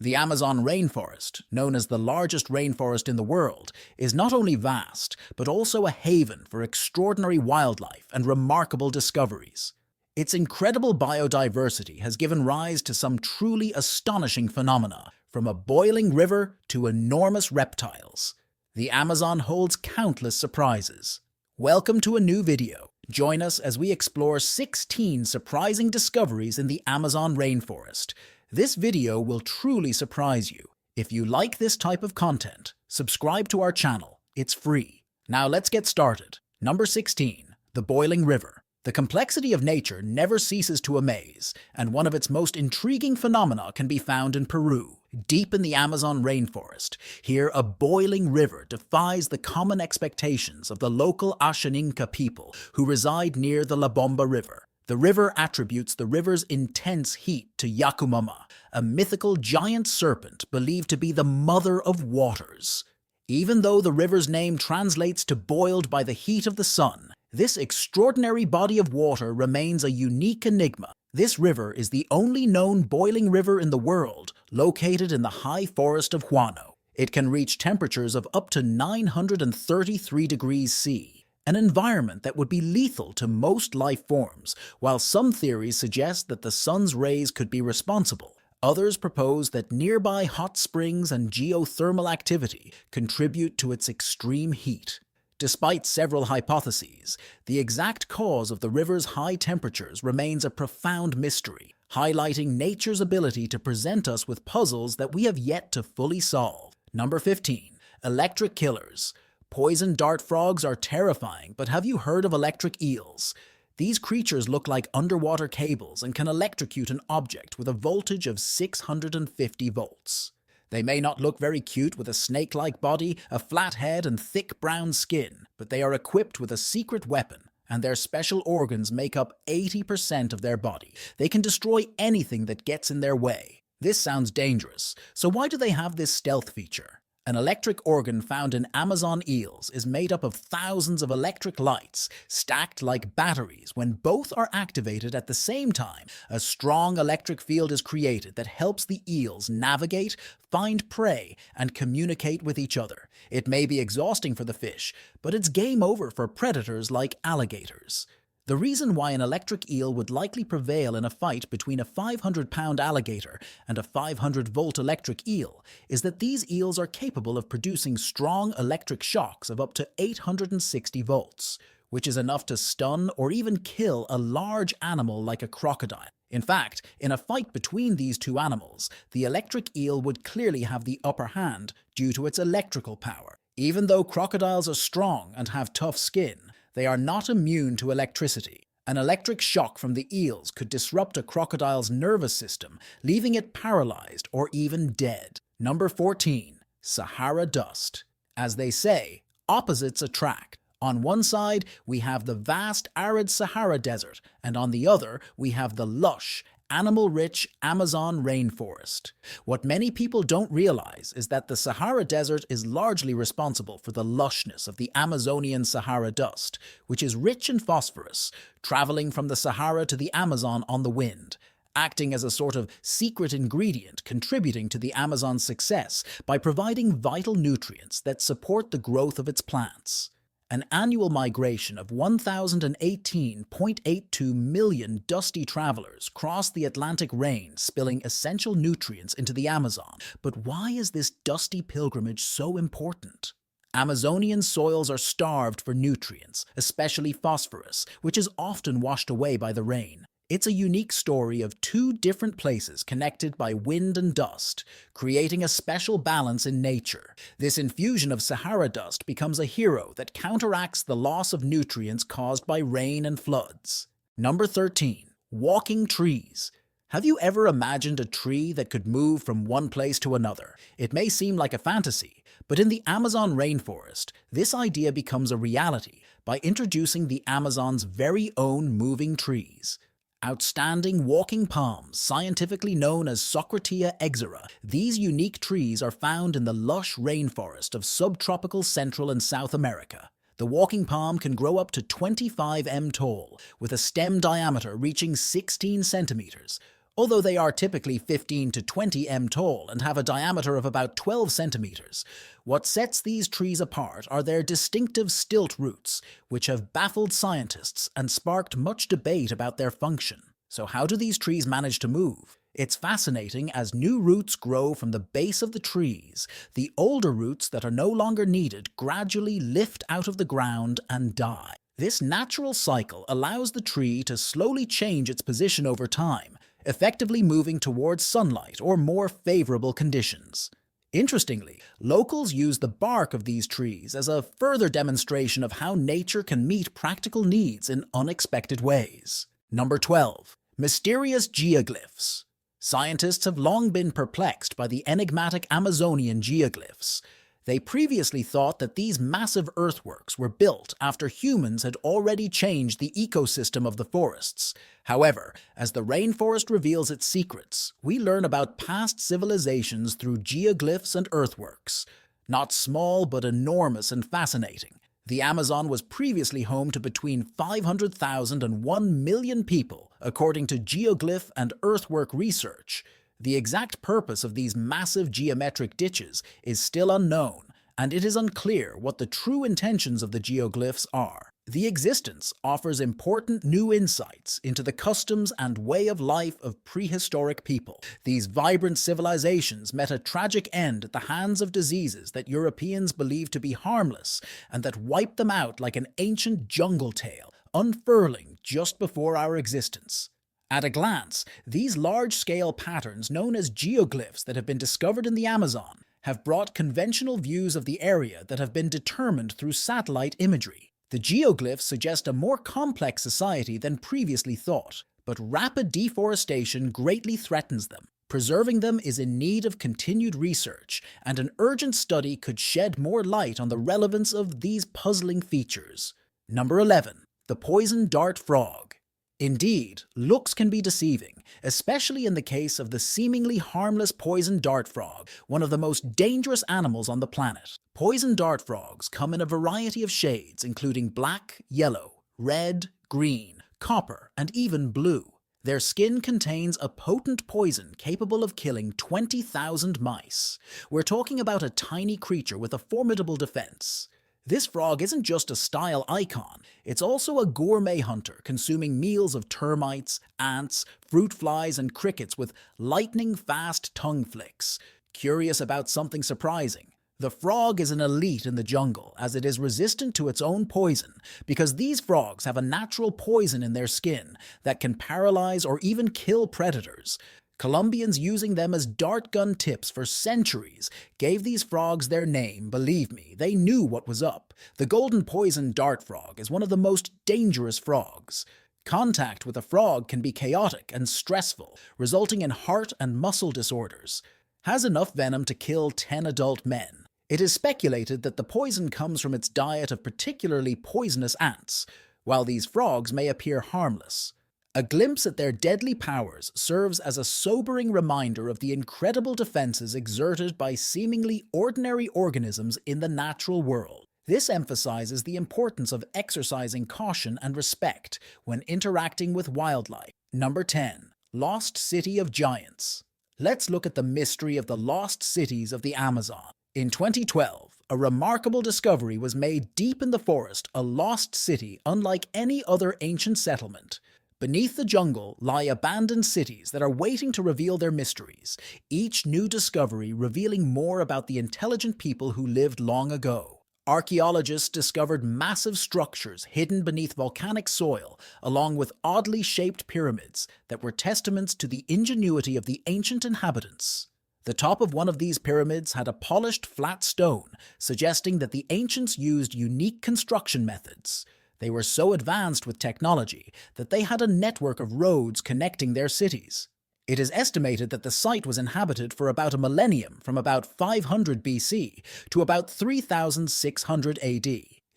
The Amazon rainforest, known as the largest rainforest in the world, is not only vast, but also a haven for extraordinary wildlife and remarkable discoveries. Its incredible biodiversity has given rise to some truly astonishing phenomena, from a boiling river to enormous reptiles. The Amazon holds countless surprises. Welcome to a new video. Join us as we explore 16 surprising discoveries in the Amazon rainforest. This video will truly surprise you. If you like this type of content, subscribe to our channel. It's free. Now let's get started. Number 16. The Boiling River. The complexity of nature never ceases to amaze, and one of its most intriguing phenomena can be found in Peru, deep in the Amazon rainforest. Here, a boiling river defies the common expectations of the local Ashaninka people who reside near the La Bomba River. The river attributes the river's intense heat to Yakumama, a mythical giant serpent believed to be the mother of waters. Even though the river's name translates to boiled by the heat of the sun, this extraordinary body of water remains a unique enigma. This river is the only known boiling river in the world, located in the high forest of Huano. It can reach temperatures of up to 933 degrees C. An environment that would be lethal to most life forms. While some theories suggest that the sun's rays could be responsible, others propose that nearby hot springs and geothermal activity contribute to its extreme heat. Despite several hypotheses, the exact cause of the river's high temperatures remains a profound mystery, highlighting nature's ability to present us with puzzles that we have yet to fully solve. Number 15. Electric Killers. Poison dart frogs are terrifying, but have you heard of electric eels? These creatures look like underwater cables and can electrocute an object with a voltage of 650 volts. They may not look very cute with a snake-like body, a flat head, and thick brown skin, but they are equipped with a secret weapon, and their special organs make up 80% of their body. They can destroy anything that gets in their way. This sounds dangerous, so why do they have this stealth feature? An electric organ found in Amazon eels is made up of thousands of electric lights, stacked like batteries. When both are activated at the same time, a strong electric field is created that helps the eels navigate, find prey, and communicate with each other. It may be exhausting for the fish, but it's game over for predators like alligators. The reason why an electric eel would likely prevail in a fight between a 500-pound alligator and a 500-volt electric eel is that these eels are capable of producing strong electric shocks of up to 860 volts, which is enough to stun or even kill a large animal like a crocodile. In fact, in a fight between these two animals, the electric eel would clearly have the upper hand due to its electrical power. Even though crocodiles are strong and have tough skin, they are not immune to electricity. An electric shock from the eels could disrupt a crocodile's nervous system, leaving it paralyzed or even dead. Number 14. Sahara Dust. As they say, opposites attract. On one side, we have the vast arid Sahara Desert, and on the other, we have the lush, animal-rich Amazon rainforest. What many people don't realize is that the Sahara Desert is largely responsible for the lushness of the Amazonian Sahara dust, which is rich in phosphorus, traveling from the Sahara to the Amazon on the wind, acting as a sort of secret ingredient contributing to the Amazon's success by providing vital nutrients that support the growth of its plants. An annual migration of 1,018.82 million dusty travelers cross the Atlantic rain, spilling essential nutrients into the Amazon. But why is this dusty pilgrimage so important? Amazonian soils are starved for nutrients, especially phosphorus, which is often washed away by the rain. It's a unique story of two different places connected by wind and dust, creating a special balance in nature. This infusion of Sahara dust becomes a hero that counteracts the loss of nutrients caused by rain and floods. Number 13. Walking trees. Have you ever imagined a tree that could move from one place to another? It may seem like a fantasy, but in the Amazon rainforest, this idea becomes a reality by introducing the Amazon's very own moving trees. Outstanding walking palms, scientifically known as Socratia exera, these unique trees are found in the lush rainforest of subtropical Central and South America. The walking palm can grow up to 25 m tall, with a stem diameter reaching 16 centimeters. Although they are typically 15 to 20 m tall and have a diameter of about 12 centimeters, what sets these trees apart are their distinctive stilt roots, which have baffled scientists and sparked much debate about their function. So how do these trees manage to move? It's fascinating. As new roots grow from the base of the trees, the older roots that are no longer needed gradually lift out of the ground and die. This natural cycle allows the tree to slowly change its position over time, effectively moving towards sunlight or more favorable conditions. Interestingly, locals use the bark of these trees as a further demonstration of how nature can meet practical needs in unexpected ways. Number 12. Mysterious geoglyphs. Scientists have long been perplexed by the enigmatic Amazonian geoglyphs. They previously thought that these massive earthworks were built after humans had already changed the ecosystem of the forests. However, as the rainforest reveals its secrets, we learn about past civilizations through geoglyphs and earthworks. Not small, but enormous and fascinating. The Amazon was previously home to between 500,000 and 1 million people, according to geoglyph and earthwork research. The exact purpose of these massive geometric ditches is still unknown, and it is unclear what the true intentions of the geoglyphs are. The existence offers important new insights into the customs and way of life of prehistoric people. These vibrant civilizations met a tragic end at the hands of diseases that Europeans believed to be harmless and that wiped them out like an ancient jungle tale, unfurling just before our existence. At a glance, these large-scale patterns known as geoglyphs that have been discovered in the Amazon have brought conventional views of the area that have been determined through satellite imagery. The geoglyphs suggest a more complex society than previously thought, but rapid deforestation greatly threatens them. Preserving them is in need of continued research, and an urgent study could shed more light on the relevance of these puzzling features. Number 11. The poison dart frog. Indeed, looks can be deceiving, especially in the case of the seemingly harmless poison dart frog, one of the most dangerous animals on the planet. Poison dart frogs come in a variety of shades, including black, yellow, red, green, copper, and even blue. Their skin contains a potent poison capable of killing 20,000 mice. We're talking about a tiny creature with a formidable defense. This frog isn't just a style icon, it's also a gourmet hunter consuming meals of termites, ants, fruit flies, and crickets with lightning-fast tongue flicks. Curious about something surprising? The frog is an elite in the jungle, as it is resistant to its own poison, because these frogs have a natural poison in their skin that can paralyze or even kill predators. Colombians using them as dart gun tips for centuries gave these frogs their name. Believe me, they knew what was up. The golden poison dart frog is one of the most dangerous frogs. Contact with a frog can be chaotic and stressful, resulting in heart and muscle disorders. Has enough venom to kill 10 adult men. It is speculated that the poison comes from its diet of particularly poisonous ants, while these frogs may appear harmless. A glimpse at their deadly powers serves as a sobering reminder of the incredible defenses exerted by seemingly ordinary organisms in the natural world. This emphasizes the importance of exercising caution and respect when interacting with wildlife. Number 10. Lost City of Giants. Let's look at the mystery of the lost cities of the Amazon. In 2012, a remarkable discovery was made deep in the forest, a lost city unlike any other ancient settlement. Beneath the jungle lie abandoned cities that are waiting to reveal their mysteries, each new discovery revealing more about the intelligent people who lived long ago. Archaeologists discovered massive structures hidden beneath volcanic soil, along with oddly shaped pyramids that were testaments to the ingenuity of the ancient inhabitants. The top of one of these pyramids had a polished flat stone, suggesting that the ancients used unique construction methods. They were so advanced with technology that they had a network of roads connecting their cities. It is estimated that the site was inhabited for about a millennium, from about 500 BC to about 3600 AD.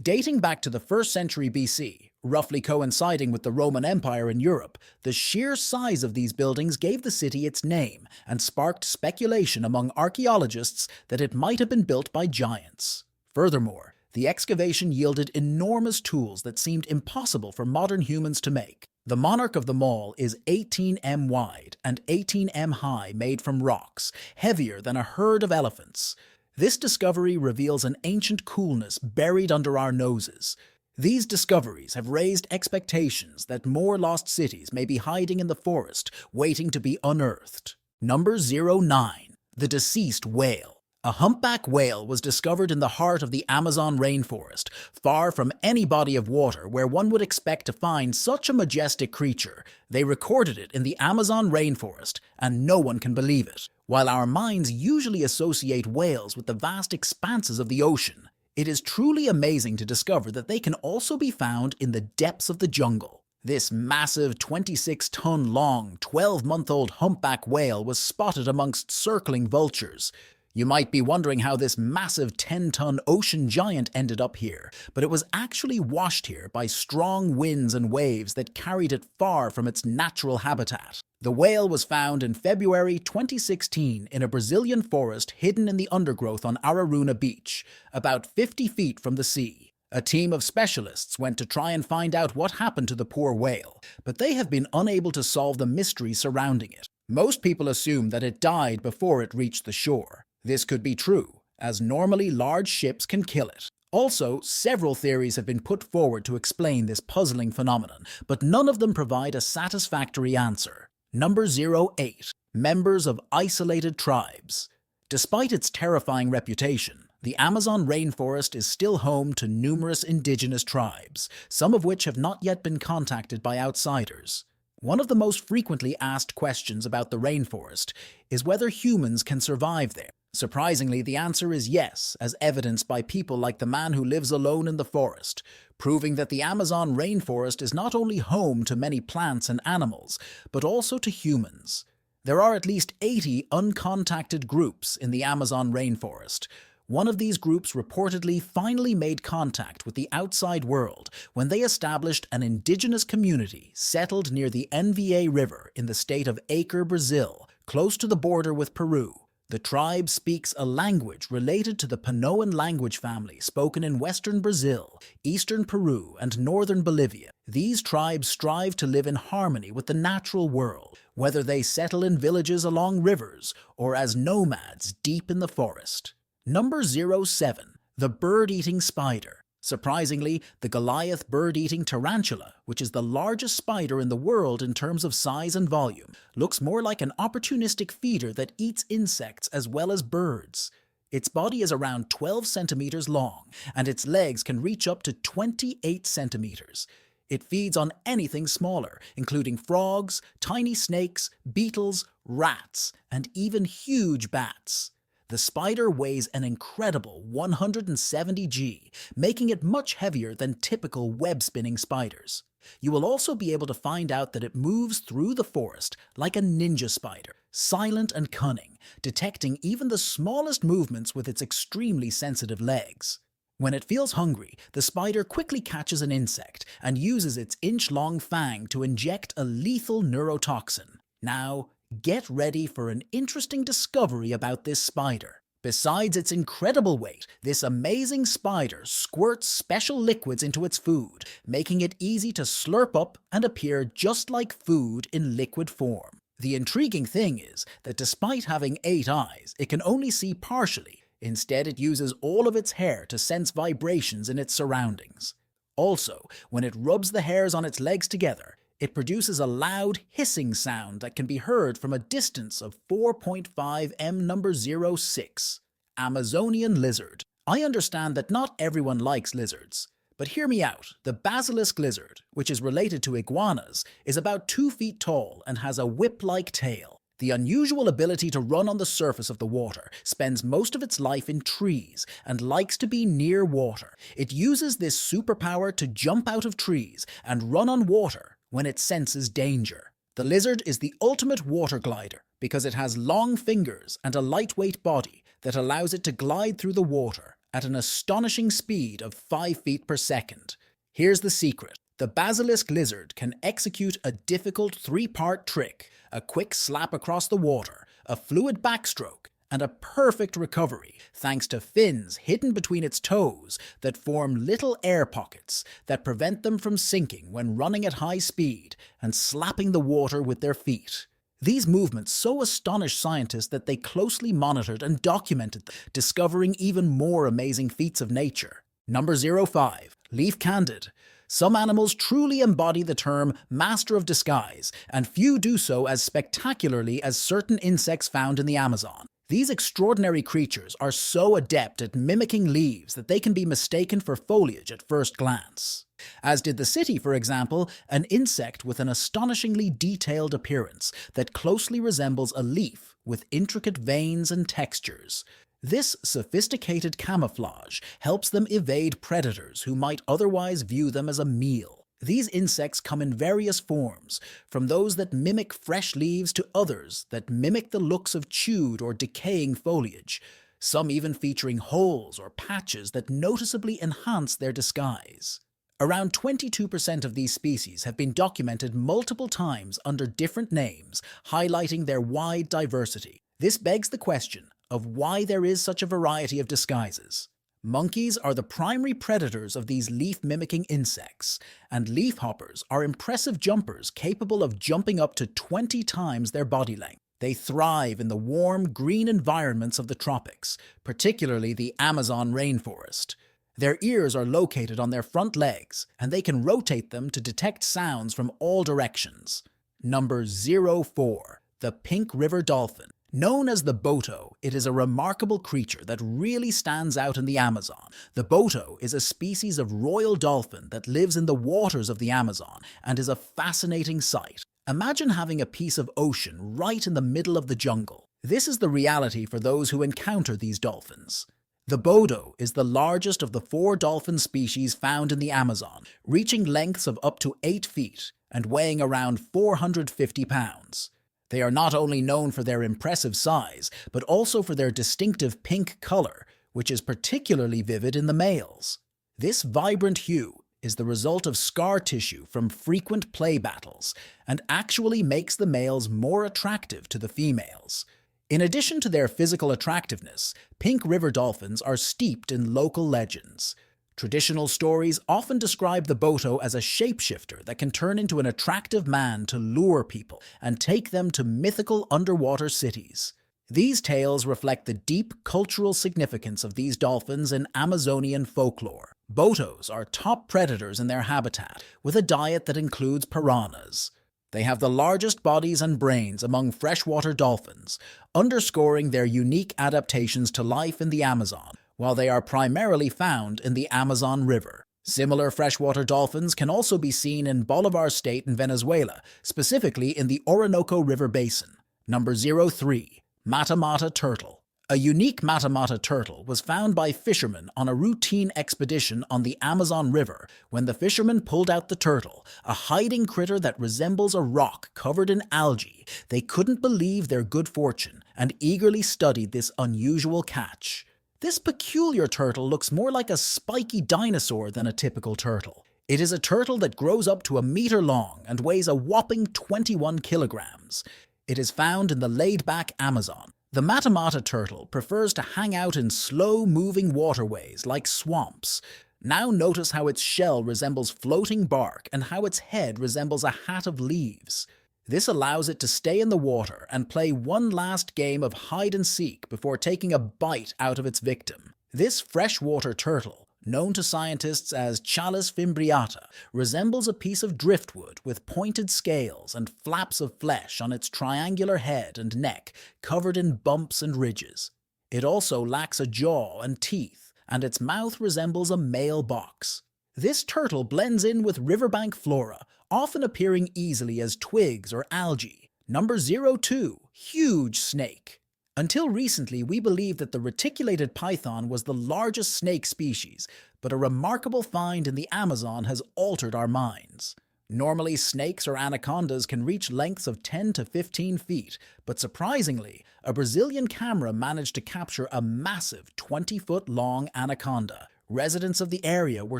Dating back to the 1st century BC, roughly coinciding with the Roman Empire in Europe, the sheer size of these buildings gave the city its name and sparked speculation among archaeologists that it might have been built by giants. Furthermore, the excavation yielded enormous tools that seemed impossible for modern humans to make. The monarch of them all is 18 m wide and 18 m high, made from rocks, heavier than a herd of elephants. This discovery reveals an ancient coolness buried under our noses. These discoveries have raised expectations that more lost cities may be hiding in the forest, waiting to be unearthed. Number 09. The deceased whale. A humpback whale was discovered in the heart of the Amazon rainforest, far from any body of water where one would expect to find such a majestic creature. They recorded it in the Amazon rainforest, and no one can believe it. While our minds usually associate whales with the vast expanses of the ocean, it is truly amazing to discover that they can also be found in the depths of the jungle. This massive 26-ton-long, 12-month-old humpback whale was spotted amongst circling vultures. You might be wondering how this massive 10-ton ocean giant ended up here, but it was actually washed here by strong winds and waves that carried it far from its natural habitat. The whale was found in February 2016 in a Brazilian forest hidden in the undergrowth on Araruna Beach, about 50 feet from the sea. A team of specialists went to try and find out what happened to the poor whale, but they have been unable to solve the mystery surrounding it. Most people assume that it died before it reached the shore. This could be true, as normally large ships can kill it. Also, several theories have been put forward to explain this puzzling phenomenon, but none of them provide a satisfactory answer. Number 08. Members of isolated tribes. Despite its terrifying reputation, the Amazon rainforest is still home to numerous indigenous tribes, some of which have not yet been contacted by outsiders. One of the most frequently asked questions about the rainforest is whether humans can survive there. Surprisingly, the answer is yes, as evidenced by people like the man who lives alone in the forest, proving that the Amazon rainforest is not only home to many plants and animals, but also to humans. There are at least 80 uncontacted groups in the Amazon rainforest. One of these groups reportedly finally made contact with the outside world when they established an indigenous community settled near the NVA River in the state of Acre, Brazil, close to the border with Peru. The tribe speaks a language related to the Panoan language family spoken in western Brazil, eastern Peru, and northern Bolivia. These tribes strive to live in harmony with the natural world, whether they settle in villages along rivers or as nomads deep in the forest. Number 07. The bird-eating spider. Surprisingly, the Goliath bird-eating tarantula, which is the largest spider in the world in terms of size and volume, looks more like an opportunistic feeder that eats insects as well as birds. Its body is around 12 centimeters long, and its legs can reach up to 28 centimeters. It feeds on anything smaller, including frogs, tiny snakes, beetles, rats, and even huge bats. The spider weighs an incredible 170 g, making it much heavier than typical web-spinning spiders. You will also be able to find out that it moves through the forest like a ninja spider, silent and cunning, detecting even the smallest movements with its extremely sensitive legs. When it feels hungry, the spider quickly catches an insect and uses its inch-long fang to inject a lethal neurotoxin. Now, get ready for an interesting discovery about this spider. Besides its incredible weight, this amazing spider squirts special liquids into its food, making it easy to slurp up and appear just like food in liquid form. The intriguing thing is that despite having 8 eyes, it can only see partially. Instead, it uses all of its hair to sense vibrations in its surroundings. Also, when it rubs the hairs on its legs together, it produces a loud hissing sound that can be heard from a distance of 4.5 m. Number 06. Amazonian lizard. I understand that not everyone likes lizards, but hear me out. The basilisk lizard, which is related to iguanas, is about 2 feet tall and has a whip-like tail. The unusual ability to run on the surface of the water spends most of its life in trees and likes to be near water. It uses this superpower to jump out of trees and run on water when it senses danger. The lizard is the ultimate water glider because it has long fingers and a lightweight body that allows it to glide through the water at an astonishing speed of 5 feet per second. Here's the secret. The basilisk lizard can execute a difficult 3-part trick: a quick slap across the water, a fluid backstroke, and a perfect recovery thanks to fins hidden between its toes that form little air pockets that prevent them from sinking when running at high speed and slapping the water with their feet. These movements so astonished scientists that they closely monitored and documented them, discovering even more amazing feats of nature. Number 05. Leaf-candid. Some animals truly embody the term master of disguise, and few do so as spectacularly as certain insects found in the Amazon. These extraordinary creatures are so adept at mimicking leaves that they can be mistaken for foliage at first glance. As did the city, for example, an insect with an astonishingly detailed appearance that closely resembles a leaf with intricate veins and textures. This sophisticated camouflage helps them evade predators who might otherwise view them as a meal. These insects come in various forms, from those that mimic fresh leaves to others that mimic the looks of chewed or decaying foliage, some even featuring holes or patches that noticeably enhance their disguise. Around 22% of these species have been documented multiple times under different names, highlighting their wide diversity. This begs the question of why there is such a variety of disguises. Monkeys are the primary predators of these leaf-mimicking insects, and leafhoppers are impressive jumpers capable of jumping up to 20 times their body length. They thrive in the warm, green environments of the tropics, particularly the Amazon rainforest. Their ears are located on their front legs, and they can rotate them to detect sounds from all directions. Number 04. The pink river dolphin. Known as the boto, it is a remarkable creature that really stands out in the Amazon. The boto is a species of royal dolphin that lives in the waters of the Amazon and is a fascinating sight. Imagine having a piece of ocean right in the middle of the jungle. This is the reality for those who encounter these dolphins. The boto is the largest of the 4 dolphin species found in the Amazon, reaching lengths of up to 8 feet and weighing around 450 pounds. They are not only known for their impressive size, but also for their distinctive pink color, which is particularly vivid in the males. This vibrant hue is the result of scar tissue from frequent play battles and actually makes the males more attractive to the females. In addition to their physical attractiveness, pink river dolphins are steeped in local legends. Traditional stories often describe the boto as a shapeshifter that can turn into an attractive man to lure people and take them to mythical underwater cities. These tales reflect the deep cultural significance of these dolphins in Amazonian folklore. Botos are top predators in their habitat, with a diet that includes piranhas. They have the largest bodies and brains among freshwater dolphins, underscoring their unique adaptations to life in the Amazon, while they are primarily found in the Amazon River. Similar freshwater dolphins can also be seen in Bolivar State in Venezuela, specifically in the Orinoco River Basin. Number 03. Mata-mata turtle. A unique mata-mata turtle was found by fishermen on a routine expedition on the Amazon River when the fishermen pulled out the turtle, a hiding critter that resembles a rock covered in algae. They couldn't believe their good fortune and eagerly studied this unusual catch. This peculiar turtle looks more like a spiky dinosaur than a typical turtle. It is a turtle that grows up to a meter long and weighs a whopping 21 kilograms. It is found in the laid-back Amazon. The mata-mata turtle prefers to hang out in slow-moving waterways like swamps. Now notice how its shell resembles floating bark and how its head resembles a hat of leaves. This allows it to stay in the water and play one last game of hide-and-seek before taking a bite out of its victim. This freshwater turtle, known to scientists as Chalis fimbriata, resembles a piece of driftwood with pointed scales and flaps of flesh on its triangular head and neck covered in bumps and ridges. It also lacks a jaw and teeth, and its mouth resembles a mailbox. This turtle blends in with riverbank flora, often appearing easily as twigs or algae. Number 02. Huge snake. Until recently, we believed that the reticulated python was the largest snake species, but a remarkable find in the Amazon has altered our minds. Normally, snakes or anacondas can reach lengths of 10 to 15 feet, but surprisingly, a Brazilian camera managed to capture a massive 20-foot-long anaconda. Residents of the area were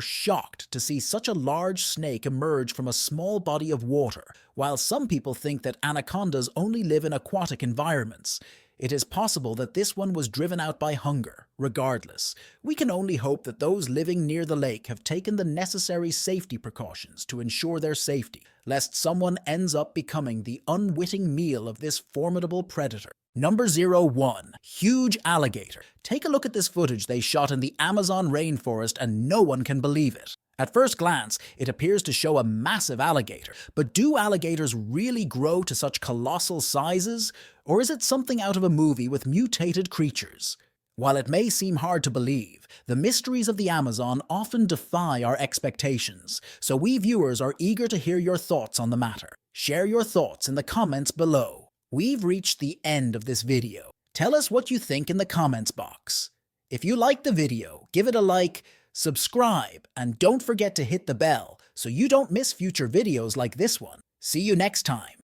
shocked to see such a large snake emerge from a small body of water, while some people think that anacondas only live in aquatic environments. It is possible that this one was driven out by hunger. Regardless, we can only hope that those living near the lake have taken the necessary safety precautions to ensure their safety, lest someone ends up becoming the unwitting meal of this formidable predator. Number 01. Huge alligator. Take a look at this footage they shot in the Amazon rainforest and no one can believe it. At first glance, it appears to show a massive alligator, but do alligators really grow to such colossal sizes? Or is it something out of a movie with mutated creatures? While it may seem hard to believe, the mysteries of the Amazon often defy our expectations, so we viewers are eager to hear your thoughts on the matter. Share your thoughts in the comments below. We've reached the end of this video. Tell us what you think in the comments box. If you liked the video, give it a like, subscribe, and don't forget to hit the bell so you don't miss future videos like this one. See you next time.